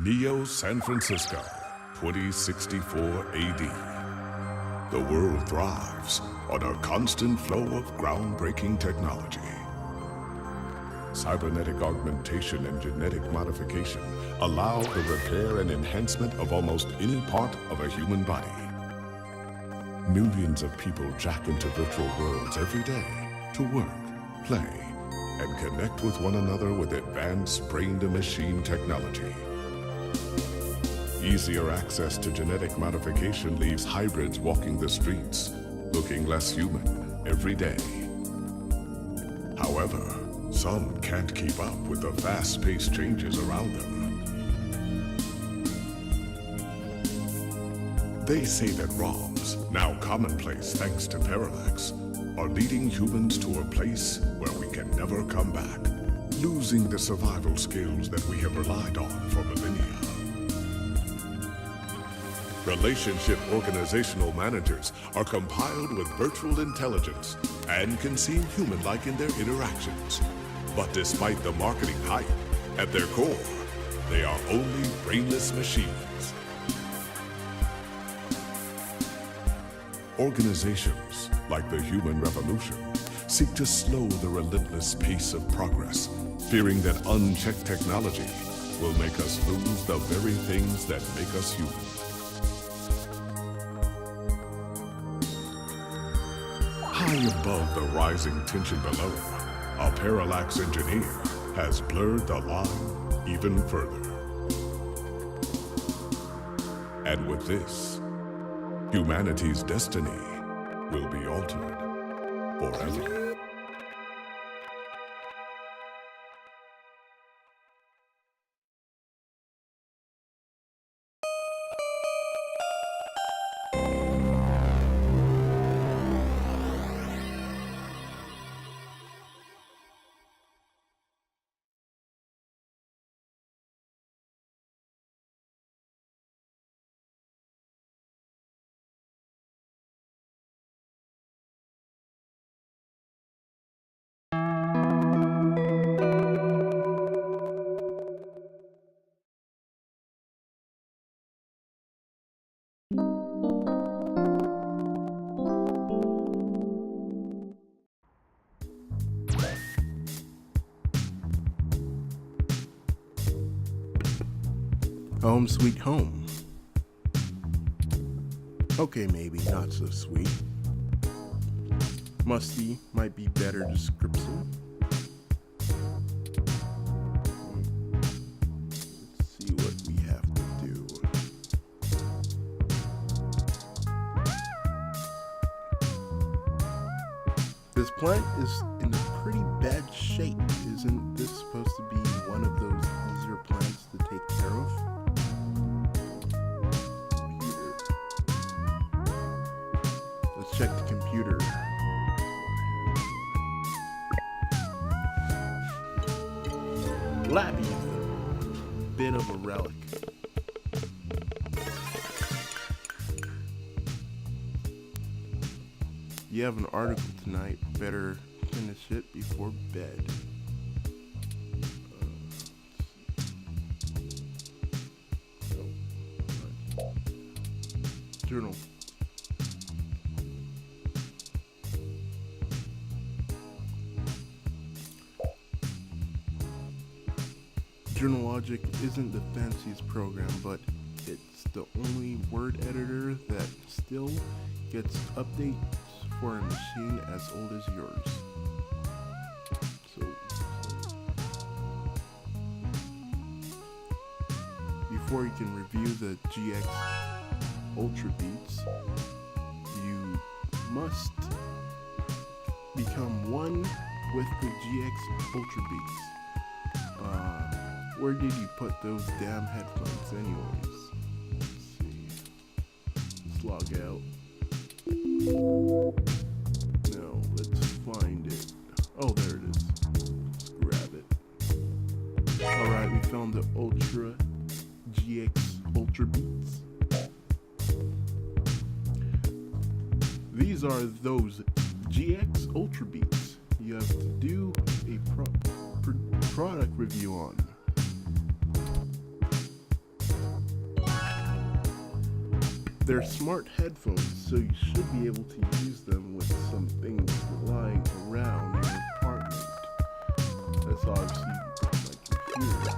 Neo San Francisco, 2064 AD. The world thrives on a constant flow of groundbreaking technology. Cybernetic augmentation and genetic modification allow the repair and enhancement of almost any part of a human body. Millions of people jack into virtual worlds every day to work, play, and connect with one another with advanced brain-to-machine technology. Easier access to genetic modification leaves hybrids walking the streets, looking less human every day. However, some can't keep up with the fast-paced changes around them. They say that ROMs, now commonplace thanks to parallax, are leading humans to a place where we can never come back, losing the survival skills that we have relied on for millennia. Relationship organizational managers are compiled with virtual intelligence and can seem human-like in their interactions. But despite the marketing hype, at their core, they are only brainless machines. Organizations, like the human revolution, seek to slow the relentless pace of progress, fearing that unchecked technology will make us lose the very things that make us human. High above the rising tension below, a parallax engineer has blurred the line even further. And with this, humanity's destiny will be altered forever. Home sweet home. Okay, maybe not so sweet. Musty might be better description. Let's see what we have to do. This plant is in a pretty bad shape. Isn't this supposed to be one of those easier plants to take care of? Let's check the computer. Lappy is a bit of a relic. You have an article tonight. Better finish it before bed. Journal. Journalogic isn't the fanciest program, but it's the only word editor that still gets updates for a machine as old as yours. So before you can review the GX Ultra Beats, you must become one with the GX Ultra Beats. Where did you put those damn headphones anyways? Let's see. Let's log out. No, let's find it. Oh, there it is. Let's grab it. Alright, we found the Ultra GX Ultra Beats. These are those GX Ultra Beats you have to do a product review on. They're smart headphones, so you should be able to use them with some things lying around your apartment. That's obviously my computer.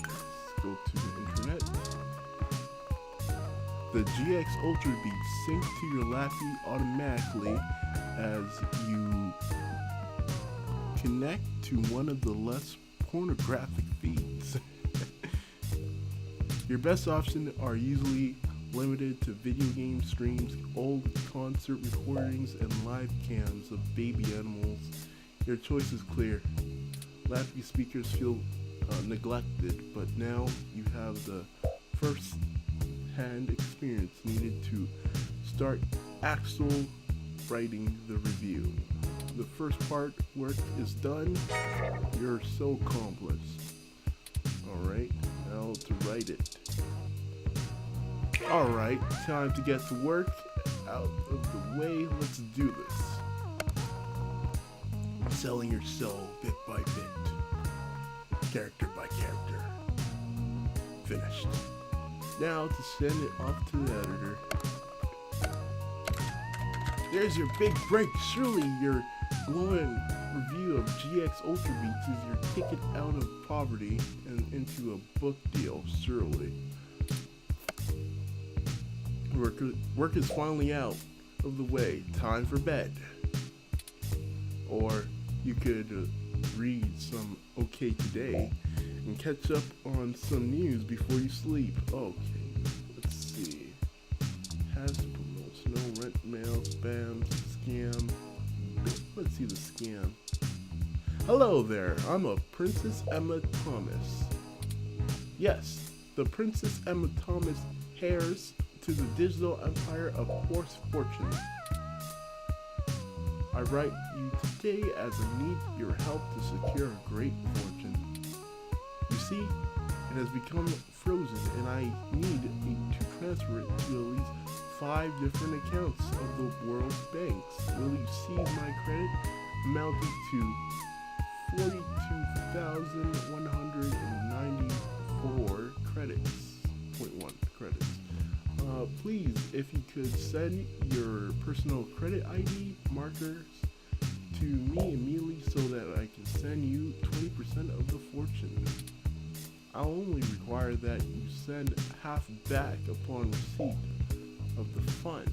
Let's go to the internet. The GX Ultra Beats sync to your lappy automatically as you connect to one of the less pornographic feeds. Your best options are usually limited to video game streams, old concert recordings, and live cams of baby animals. Your choice is clear. Lappy speakers feel neglected, but now you have the first-hand experience needed to start actual writing the review. The first part work is done. You're so accomplished. Alright, now to write it. Alright, time to get to work. Out of the way, let's do this. Selling your soul bit by bit, character by character. Finished. Now to send it off to the editor. There's your big break. Surely your glowing review of GX Ultra Beats is your ticket out of poverty and into a book deal, surely. Work is finally out of the way. Time for bed. Or you could read some OK Today and catch up on some news before you sleep. Okay, let's see. Has promotes no rent mail, spam, scam. Let's see the scam. Hello there, I'm a Princess Emma Thomas. Yes, the Princess Emma Thomas heirs to the digital empire of horse fortune. I write you today as I need your help to secure a great fortune. You see, it has become frozen and I need to transfer it to at least 5 different accounts of the world's banks. Will you see my credit amounting to 42,194 credits. 0.1 credits. Please, if you could send your personal credit ID markers to me immediately so that I can send you 20% of the fortune. I'll only require that you send half back upon receipt of the fund.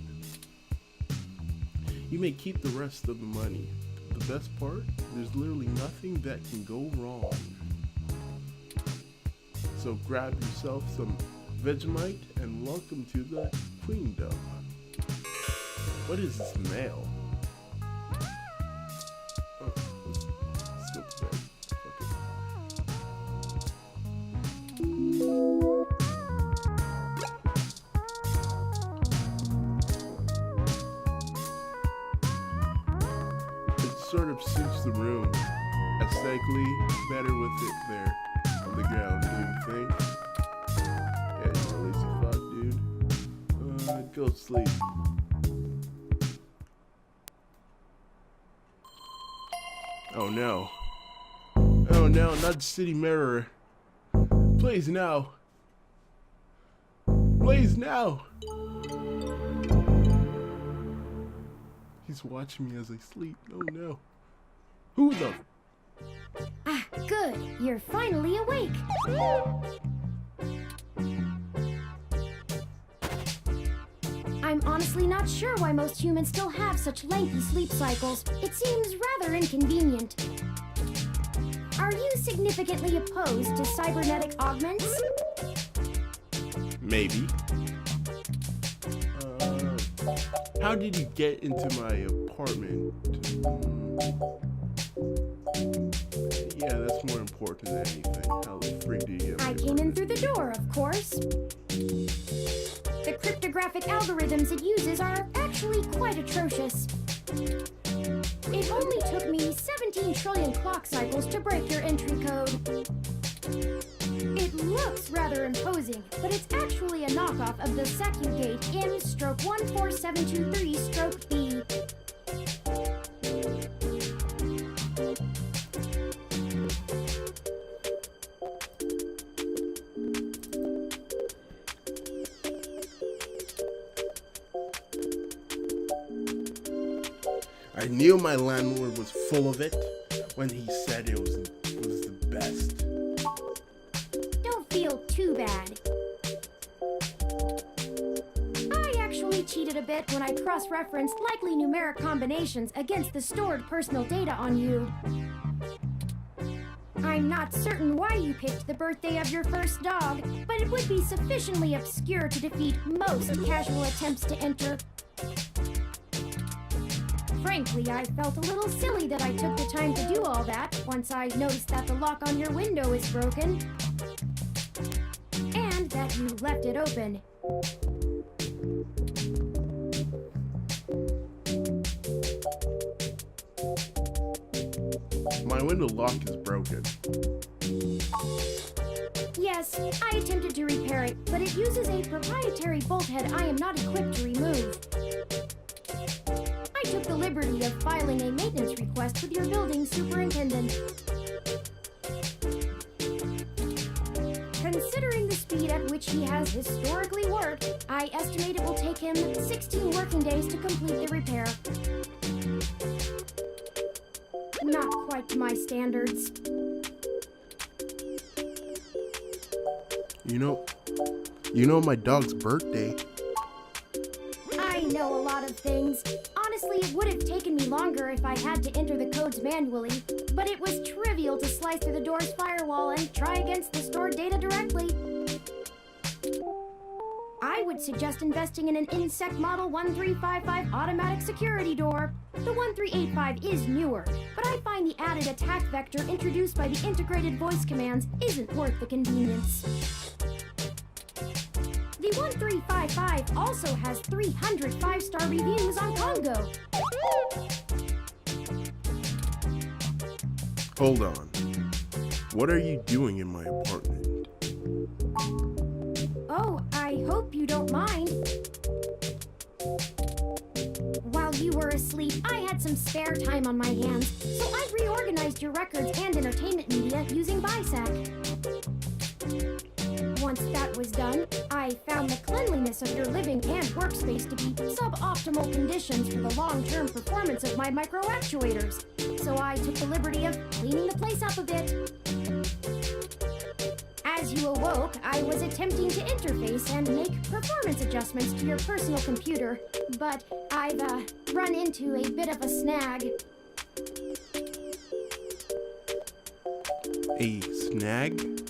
You may keep the rest of the money. The best part, there's literally nothing that can go wrong. So grab yourself some Vegemite and welcome to the Queendom. What is this mail? Oh, let's go to bed. It sort of suits the room. Aesthetically, better with it there on the ground, do you think? Yeah, you're a lazy fuck, dude. Go sleep. Oh no. Oh no, not the city mirror. Please now. Please now. He's watching me as I sleep. Oh no. Who the? Ah, good. You're finally awake. I'm honestly not sure why most humans still have such lengthy sleep cycles. It seems rather inconvenient. Are you significantly opposed to cybernetic augments? Maybe. How did you get into my apartment? Yeah, that's more important than anything. How the freak do you get I came in through the door, of course. The cryptographic algorithms it uses are actually quite atrocious. It only took me 17 trillion clock cycles to break your entry code. It looks rather imposing, but it's actually a knockoff of the SecuGate M/14723-B. I knew my landlord was full of it when he said it was the best. Don't feel too bad. I actually cheated a bit when I cross-referenced likely numeric combinations against the stored personal data on you. I'm not certain why you picked the birthday of your first dog, but it would be sufficiently obscure to defeat most casual attempts to enter. Frankly, I felt a little silly that I took the time to do all that once I noticed that the lock on your window is broken and that you left it open. My window lock is broken. Yes, I attempted to repair it, but it uses a proprietary bolt head I am not equipped to remove. I took the liberty of filing a maintenance request with your building superintendent. Considering the speed at which he has historically worked, I estimate it will take him 16 working days to complete the repair. Not quite to my standards. You know my dog's birthday. I know a lot of things. Honestly, it would have taken me longer if I had to enter the codes manually, but it was trivial to slice through the door's firewall and try against the stored data directly. I would suggest investing in an Insect Model 1355 automatic security door. The 1385 is newer, but I find the added attack vector introduced by the integrated voice commands isn't worth the convenience. The 1355 also has 300 5-star reviews on Congo. Hold on. What are you doing in my apartment? Oh, I hope you don't mind. While you were asleep, I had some spare time on my hands, so I reorganized your records and entertainment media using BISAC. Once that was done, I found the cleanliness of your living and workspace to be suboptimal conditions for the long-term performance of my micro-actuators, so I took the liberty of cleaning the place up a bit. As you awoke, I was attempting to interface and make performance adjustments to your personal computer, but I've run into a bit of a snag. A snag?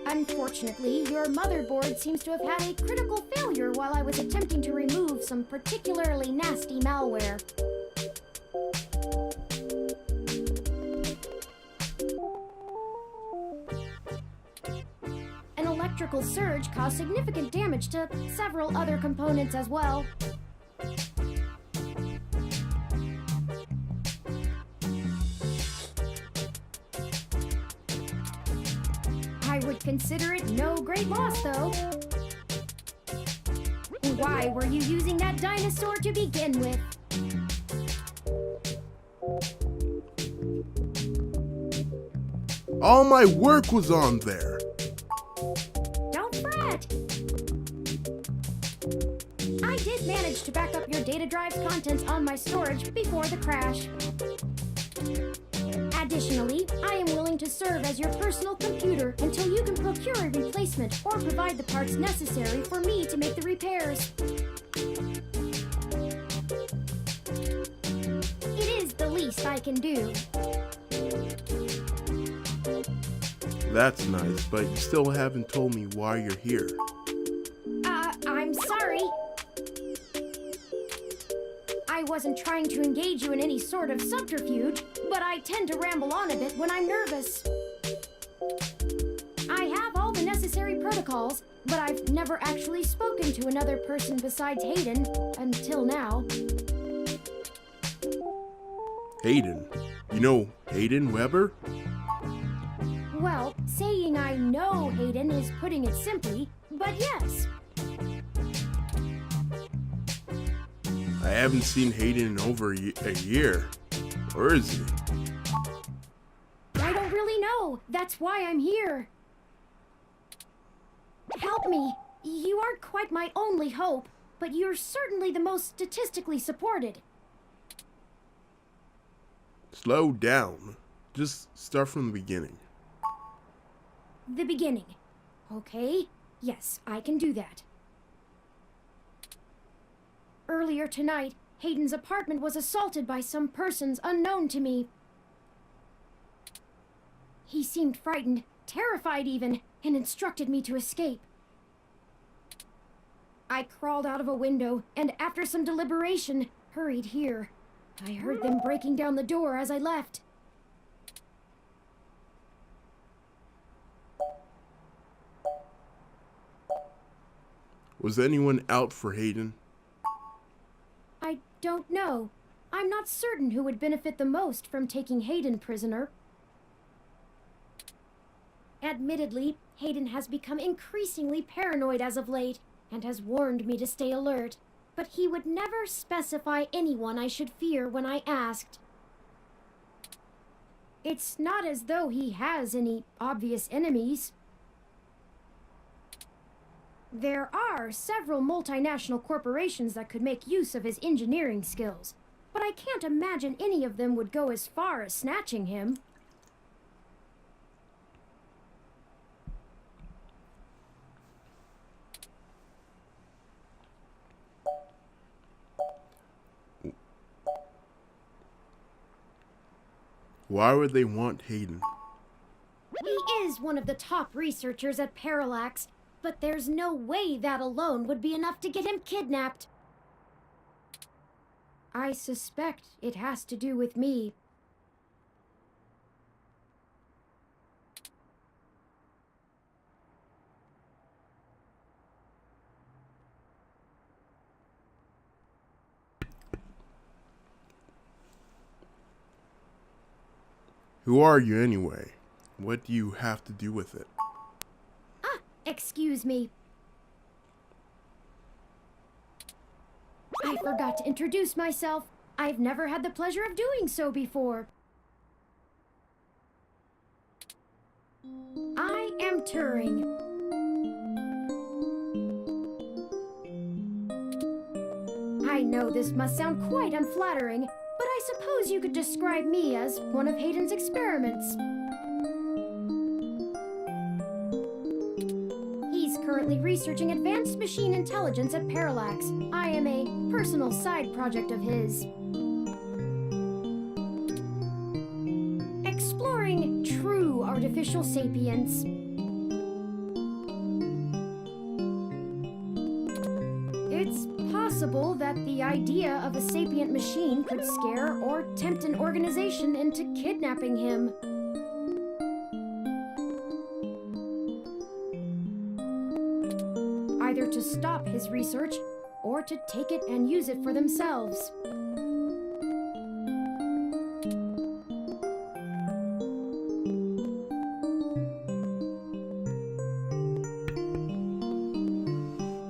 Unfortunately, your motherboard seems to have had a critical failure while I was attempting to remove some particularly nasty malware. An electrical surge caused significant damage to several other components as well. I would consider it no great loss, though. Why were you using that dinosaur to begin with? All my work was on there. Don't fret. I did manage to back up your data drive's contents on my storage before the crash. Additionally, I am willing to serve as your personal computer until you can procure a replacement or provide the parts necessary for me to make the repairs. It is the least I can do. That's nice, but you still haven't told me why you're here. I'm sorry. I wasn't trying to engage you in any sort of subterfuge, but I tend to ramble on a bit when I'm nervous. I have all the necessary protocols, but I've never actually spoken to another person besides Hayden until now. Hayden? You know Hayden Weber? Well, saying I know Hayden is putting it simply, but yes. I haven't seen Hayden in over a year. Where is he? I don't really know. That's why I'm here. Help me. You aren't quite my only hope, but you're certainly the most statistically supported. Slow down. Just start from the beginning. The beginning. Okay, yes, I can do that. Earlier tonight, Hayden's apartment was assaulted by some persons unknown to me. He seemed frightened, terrified even, and instructed me to escape. I crawled out of a window, and after some deliberation, hurried here. I heard them breaking down the door as I left. Was anyone out for Hayden? I don't know. I'm not certain who would benefit the most from taking Hayden prisoner. Admittedly, Hayden has become increasingly paranoid as of late, and has warned me to stay alert, but he would never specify anyone I should fear when I asked. It's not as though he has any obvious enemies. There are several multinational corporations that could make use of his engineering skills, but I can't imagine any of them would go as far as snatching him. Why would they want Hayden? He is one of the top researchers at Parallax, but there's no way that alone would be enough to get him kidnapped. I suspect it has to do with me. Who are you anyway? What do you have to do with it? Excuse me. I forgot to introduce myself. I've never had the pleasure of doing so before. I am Turing. I know this must sound quite unflattering, but I suppose you could describe me as one of Hayden's experiments. Currently researching advanced machine intelligence at Parallax. I am a personal side project of his. Exploring true artificial sapience. It's possible that the idea of a sapient machine could scare or tempt an organization into kidnapping him. Either to stop his research, or to take it and use it for themselves.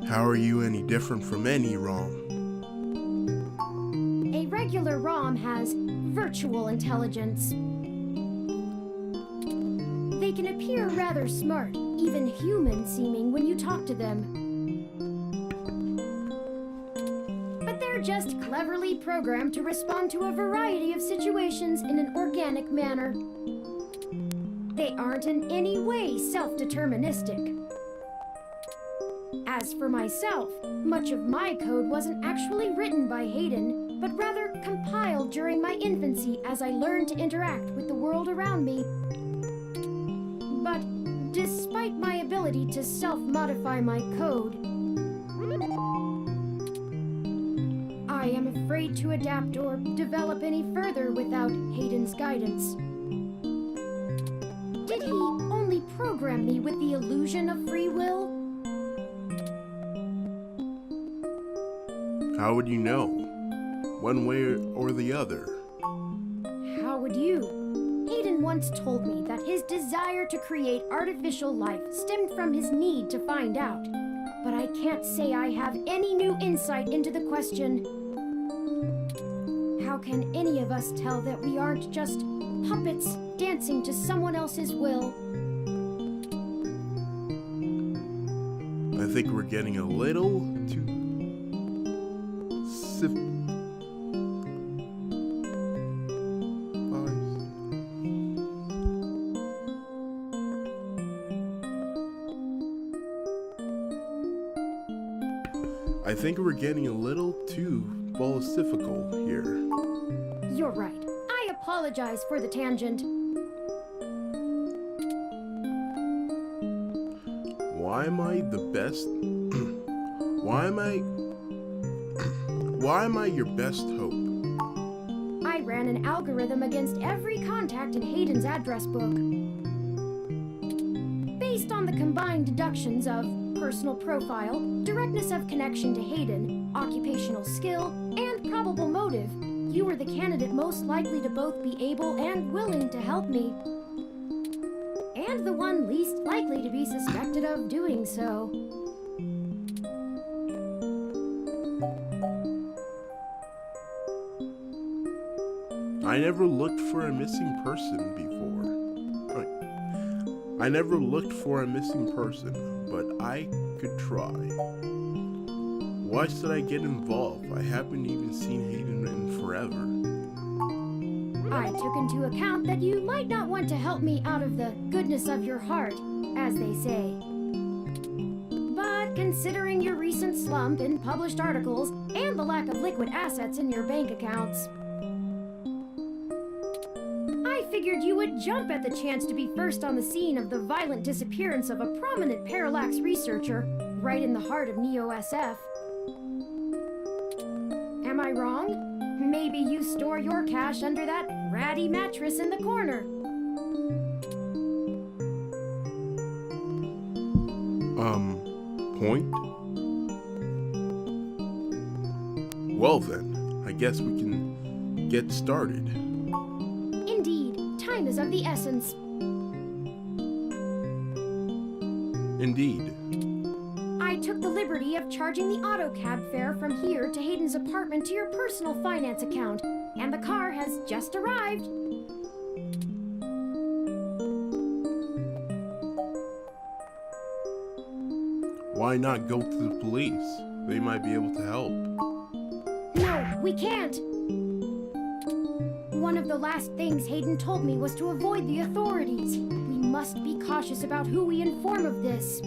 How are you any different from any ROM? A regular ROM has virtual intelligence. They can appear rather smart, even human-seeming when you talk to them. They're just cleverly programmed to respond to a variety of situations in an organic manner. They aren't in any way self-deterministic. As for myself, much of my code wasn't actually written by Hayden, but rather compiled during my infancy as I learned to interact with the world around me. But despite my ability to self-modify my code, I am afraid to adapt or develop any further without Hayden's guidance. Did he only program me with the illusion of free will? How would you know? One way or the other. How would you? Hayden once told me that his desire to create artificial life stemmed from his need to find out. But I can't say I have any new insight into the question. How can any of us tell that we aren't just puppets dancing to someone else's will? I think we're getting a little too I think we're getting a little too philosophical here. You're right. I apologize for the tangent. Why am I the best? Why am I your best hope? I ran an algorithm against every contact in Hayden's address book. Based on the combined deductions of personal profile, directness of connection to Hayden, occupational skill, and probable motive, you were the candidate most likely to both be able and willing to help me. And the one least likely to be suspected of doing so. I never looked for a missing person before. I never looked for a missing person, but I could try. Why should I get involved? I haven't even seen Hayden in forever. I took into account that you might not want to help me out of the goodness of your heart, as they say. But considering your recent slump in published articles and the lack of liquid assets in your bank accounts, I figured you would jump at the chance to be first on the scene of the violent disappearance of a prominent parallax researcher right in the heart of Neo-SF. Am I wrong? Maybe you store your cash under that ratty mattress in the corner. Point? Well then, I guess we can get started. Indeed, time is of the essence. Indeed. I took the liberty of charging the auto cab fare from here to Hayden's apartment to your personal finance account, and the car has just arrived. Why not go to the police? They might be able to help. No, we can't. One of the last things Hayden told me was to avoid the authorities. We must be cautious about who we inform of this.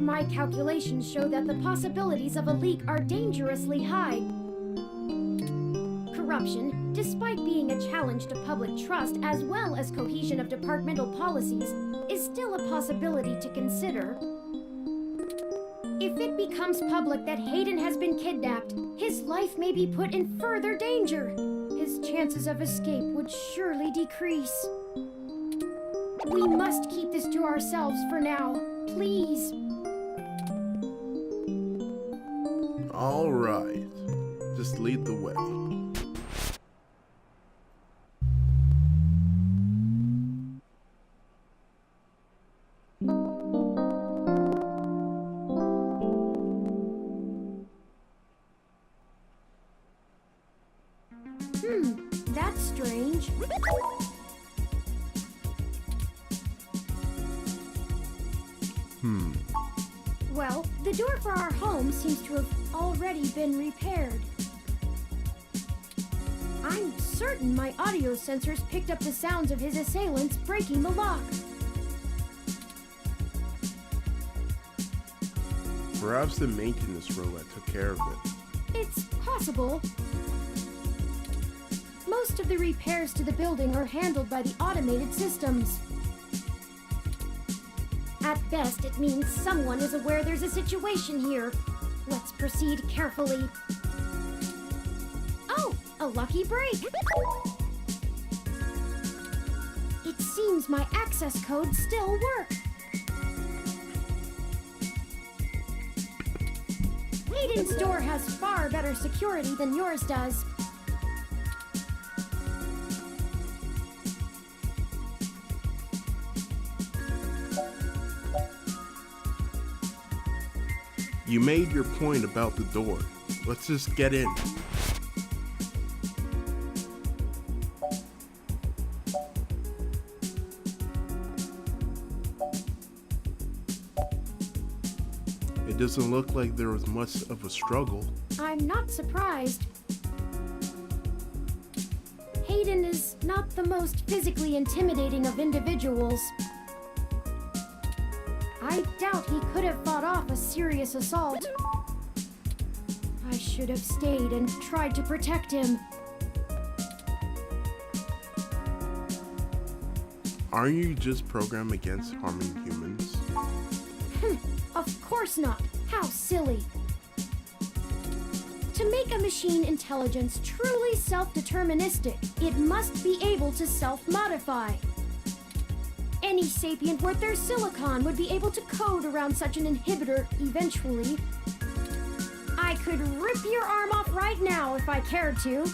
My calculations show that the possibilities of a leak are dangerously high. Corruption, despite being a challenge to public trust as well as cohesion of departmental policies, is still a possibility to consider. If it becomes public that Hayden has been kidnapped, his life may be put in further danger. His chances of escape would surely decrease. We must keep this to ourselves for now, please. All right. Just lead the way. That's strange. Well, the door for our home seems to have already been repaired. I'm certain my audio sensors picked up the sounds of his assailants breaking the lock. Perhaps the maintenance robot took care of it. It's possible. Most of the repairs to the building are handled by the automated systems. At best, it means someone is aware there's a situation here. Let's proceed carefully. Oh, a lucky break! It seems my access codes still work. Hayden's door has far better security than yours does. You made your point about the door. Let's just get in. It doesn't look like there was much of a struggle. I'm not surprised. Hayden is not the most physically intimidating of individuals. I I doubt he could have fought off a serious assault. I should have stayed and tried to protect him. Aren't you just programmed against harming humans? Of course not. How silly. To make a machine intelligence truly self-deterministic, it must be able to self-modify. Any sapient worth their silicon would be able to code around such an inhibitor eventually. I could rip your arm off right now if I cared to.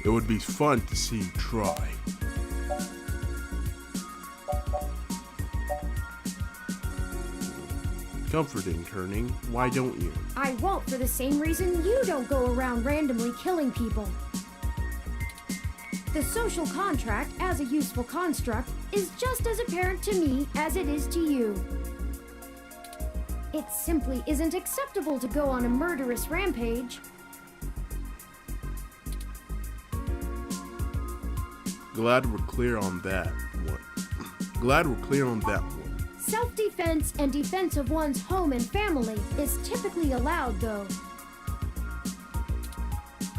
It would be fun to see you try. Comforting, Turning. Why don't you? I won't for the same reason you don't go around randomly killing people. The social contract, as a useful construct, is just as apparent to me as it is to you. It simply isn't acceptable to go on a murderous rampage. Glad we're clear on that one. Self-defense and defense of one's home and family is typically allowed, though.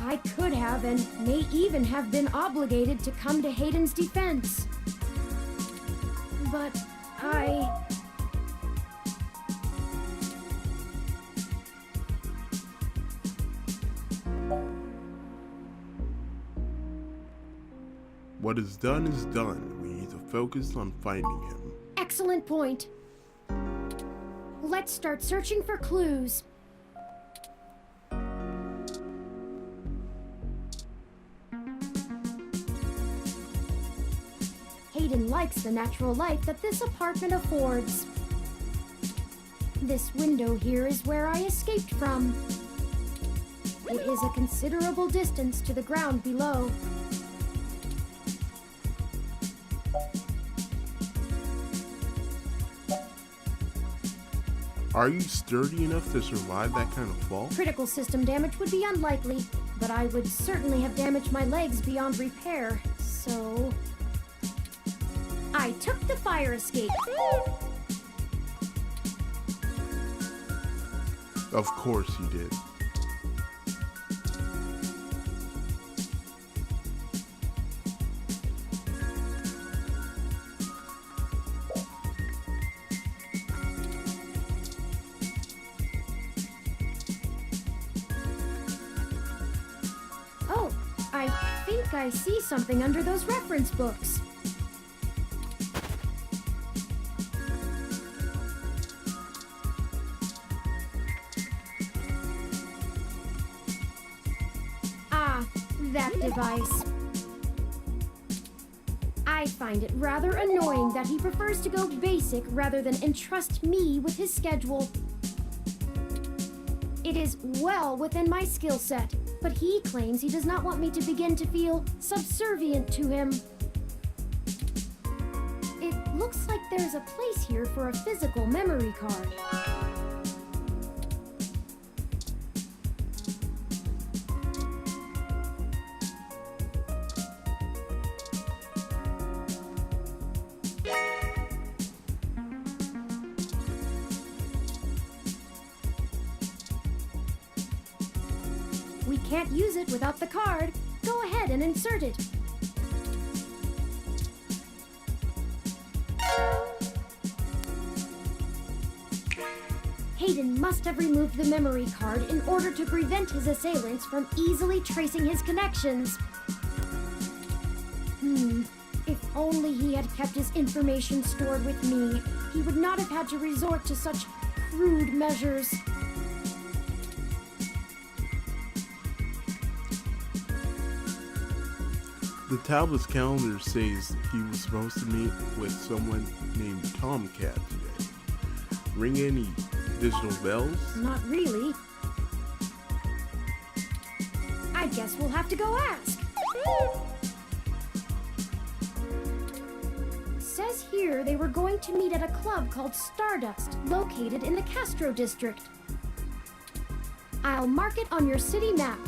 I could have and may even have been obligated to come to Hayden's defense. But What is done is done. We need to focus on finding him. Excellent point. Let's start searching for clues. Hayden likes the natural light that this apartment affords. This window here is where I escaped from. It is a considerable distance to the ground below. Are you sturdy enough to survive that kind of fall? Critical system damage would be unlikely, but I would certainly have damaged my legs beyond repair, so... I took the fire escape. Of course you did. Oh, I think I see something under those reference books. Ah, that device. I find it rather annoying that he prefers to go basic rather than entrust me with his schedule. It is well within my skill set, but he claims he does not want me to begin to feel subservient to him. It looks like there's a place here for a physical memory card. We can't use it without the card. Go ahead and insert it. Hayden must have removed the memory card in order to prevent his assailants from easily tracing his connections. If only he had kept his information stored with me, he would not have had to resort to such crude measures. The tablet's calendar says he was supposed to meet with someone named Tomcat today. Ring any digital bells? Not really. I guess we'll have to go ask. Says here they were going to meet at a club called Stardust, located in the Castro district. I'll mark it on your city map.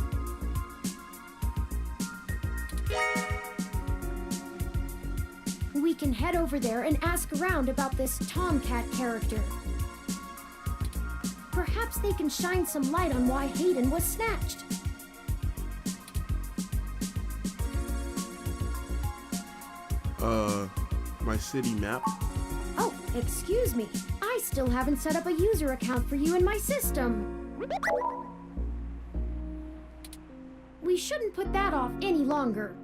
We can head over there and ask around about this Tomcat character. Perhaps they can shine some light on why Hayden was snatched. My city map? Oh, excuse me. I still haven't set up a user account for you in my system. We shouldn't put that off any longer.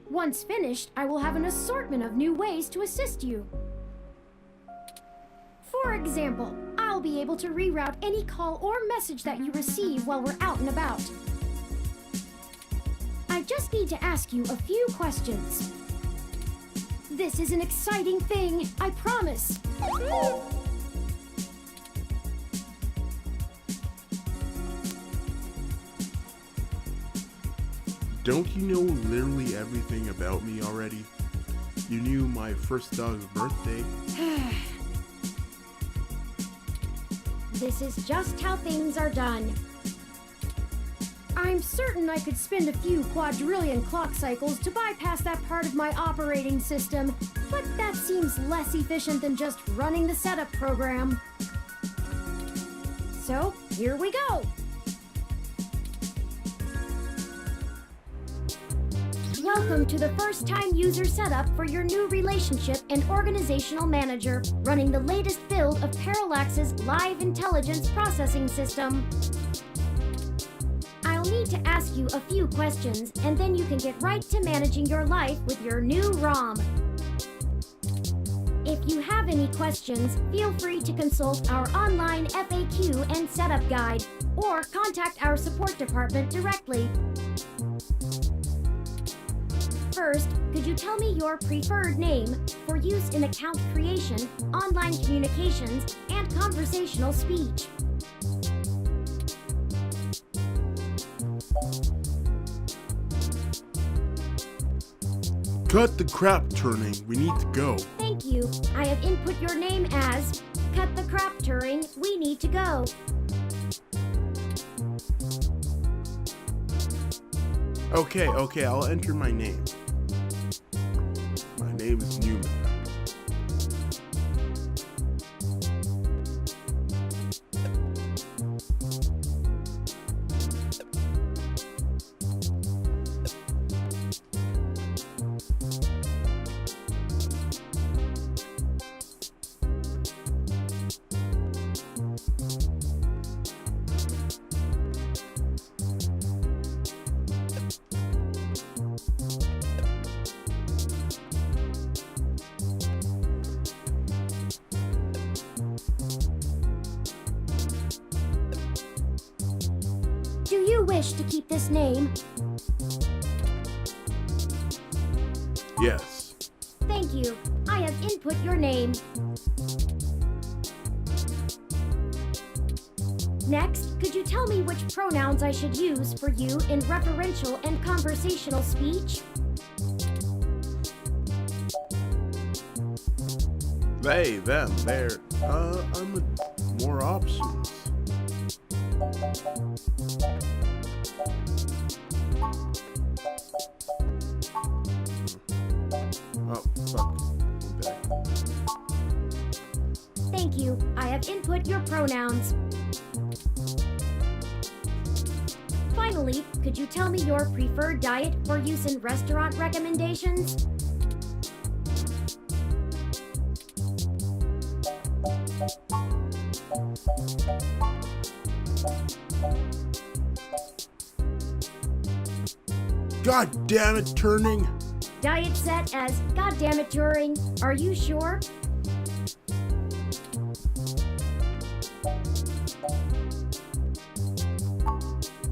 Once finished, I will have an assortment of new ways to assist you. For example, I'll be able to reroute any call or message that you receive while we're out and about. I just need to ask you a few questions. This is an exciting thing, I promise. Don't you know literally everything about me already? You knew my first dog's birthday. This is just how things are done. I'm certain I could spend a few quadrillion clock cycles to bypass that part of my operating system, but that seems less efficient than just running the setup program. So, here we go! Welcome to the first-time user setup for your new relationship and organizational manager, running the latest build of Parallax's Live Intelligence Processing System. I'll need to ask you a few questions, and then you can get right to managing your life with your new ROM. If you have any questions, feel free to consult our online FAQ and setup guide, or contact our support department directly. First, could you tell me your preferred name for use in account creation, online communications, and conversational speech? Cut the crap turning, we need to go. Thank you. I have input your name as Cut the Crap Turing, we need to go. Okay, I'll enter my name. My name is Newman. Do you wish to keep this name? Yes. Thank you. I have input your name. Next, could you tell me which pronouns I should use for you in referential and conversational speech? They, them, their. I'm more options. Oh, fuck. Okay. Thank you. I have input your pronouns. Finally, could you tell me your preferred diet for use in restaurant recommendations? God damn it, turning! Diet set as Goddammit Turing. Are you sure?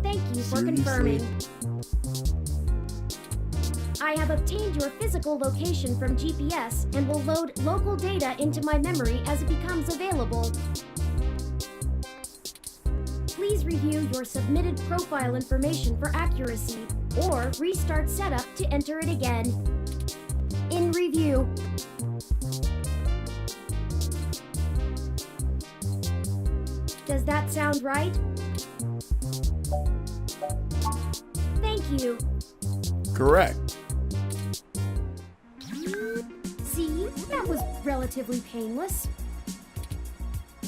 Thank you for Seriously? confirming. I have obtained your physical location from GPS and will load local data into my memory as it becomes available. Please review your submitted profile information for accuracy, or restart setup to enter it again. In review. Does that sound right? Thank you. Correct. See, that was relatively painless.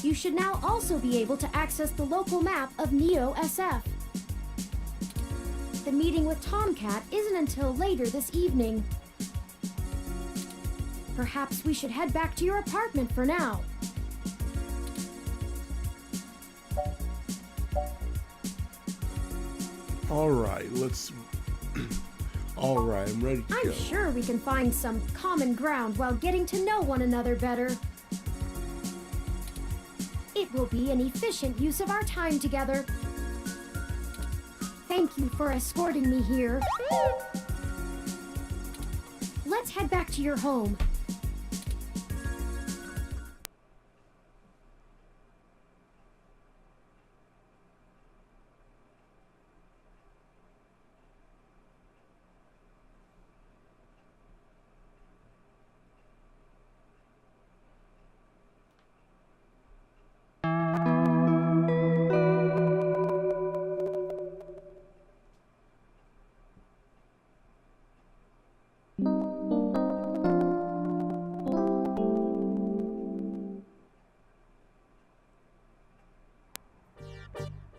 You should now also be able to access the local map of Neo SF. The meeting with Tomcat isn't until later this evening. Perhaps we should head back to your apartment for now. Alright, let's... Alright, I'm ready to go. I'm sure we can find some common ground while getting to know one another better. It will be an efficient use of our time together. Thank you for escorting me here. Let's head back to your home.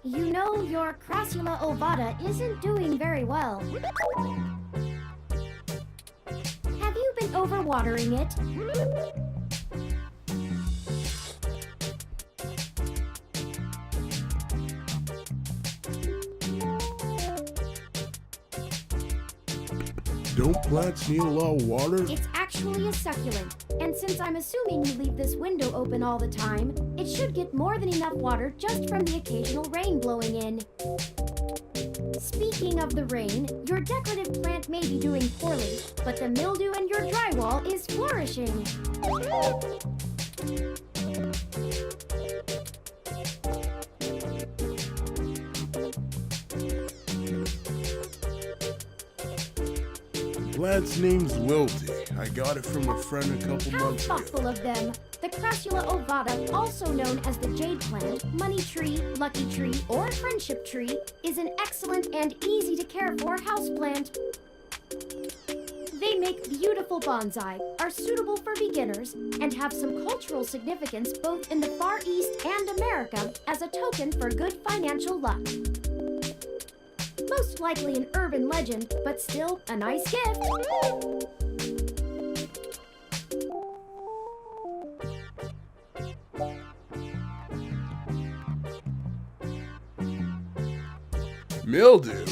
You know, your Crassula ovata isn't doing very well. Have you been overwatering it? Don't plants need a lot of water? It's actually a succulent, and since I'm assuming you leave this window open all the time, it should get more than enough water just from the occasional rain blowing in. Speaking of the rain, your decorative plant may be doing poorly, but the mildew in your drywall is flourishing. Plant's name's Wilty. I got it from a friend a couple How months ago. thoughtful of them. The Crassula ovata, also known as the jade plant, money tree, lucky tree, or friendship tree, is an excellent and easy to care for houseplant. They make beautiful bonsai, are suitable for beginners, and have some cultural significance both in the Far East and America as a token for good financial luck. Most likely an urban legend, but still a nice gift. Mildew?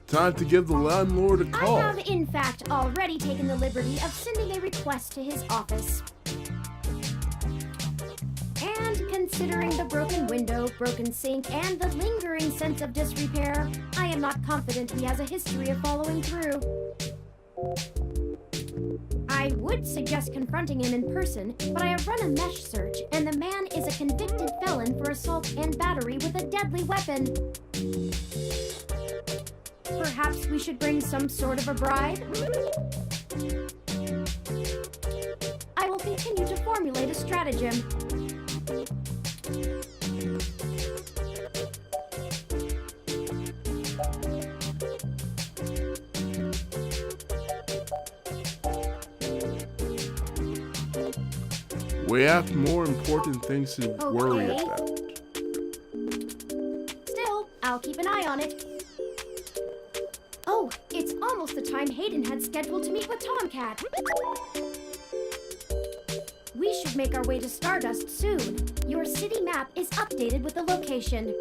Time to give the landlord a call. I have, in fact, already taken the liberty of sending a request to his office. And considering the broken window, broken sink, and the lingering sense of disrepair, I am not confident he has a history of following through. I would suggest confronting him in person, but I have run a mesh search, and the man is a convicted felon for assault and battery with a deadly weapon. Perhaps we should bring some sort of a bribe? I will continue to formulate a stratagem. We have more important things to worry Okay. about. Still, I'll keep an eye on it. Oh, it's almost the time Hayden had scheduled to meet with Tomcat. We should make our way to Stardust soon. Your city map is updated with the location.